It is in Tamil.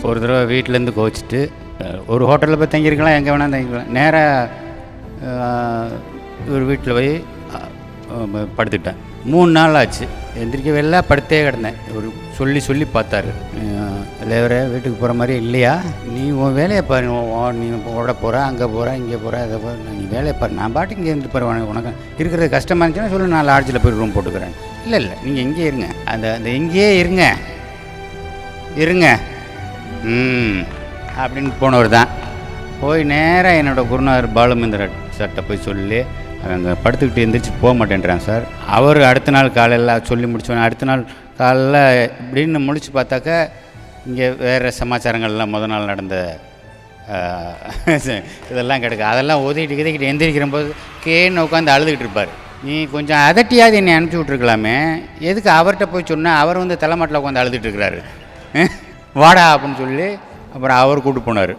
ஒரு தடவை வீட்டிலேருந்து கோச்சிட்டு ஒரு ஹோட்டலில் போய் தங்கியிருக்கலாம், எங்கே வேணால் தங்கிக்கலாம். நேராக ஒரு வீட்டில் போய் படுத்துக்கிட்டேன். 3 நாள் ஆச்சு. எந்திரிக்கவே இல்லை, படுத்தே கிடந்தேன். ஒரு சொல்லி பார்த்தாரு, தலைவரே வீட்டுக்கு போகிற மாதிரி இல்லையா, நீ உன் வேலையை பாரு, நீ ஓட போகிற, அங்கே போகிற, இங்கே போகிற, அதை போகிற, நீ வேலையை பாரு, நான் பாட்டு இங்கே இருந்து பாரு, உனக்கு இருக்கிறது கஷ்டமாக இருந்துச்சுன்னா சொல்லு, நான் லாட்ஜில் போய் ரூம் போட்டுக்கிறேன். இல்லை நீங்கள் இங்கேயே இருங்க, அந்த இங்கேயே இருங்க அப்படின்னு போனவர் தான். போய் நேராக என்னோடய குருநாதர் பாலுமந்திர சார்கிட்ட போய் சொல்லி, அவங்க படுத்துக்கிட்டு எந்திரிச்சு போக மாட்டேன்றாங்க சார். அவர் அடுத்த நாள் காலையில் சொல்லி முடிச்சோன்னே அடுத்த நாள் காலையில் இப்படின்னு முடிச்சு பார்த்தாக்கா இங்கே வேறு சமாச்சாரங்கள்லாம் முதல் நாள் நடந்த இதெல்லாம் கிடக்கு. அதெல்லாம் ஒதுக்கிட்டு எந்திரிக்கிற போது கேன்னு உட்காந்து அழுதுகிட்டு இருப்பார். நீ கொஞ்சம் அதட்டியாவது என்னை அனுப்பிச்சி விட்ருக்கலாமே, எதுக்கு அவர்கிட்ட போய் சொன்னால் அவர் வந்து தலைமாட்டில் உட்காந்து அழுதுகிட்டு இருக்கிறாரு, வாடா அப்படின்னு சொல்லி அப்புறம் அவர் கூப்பிட்டு போனார்.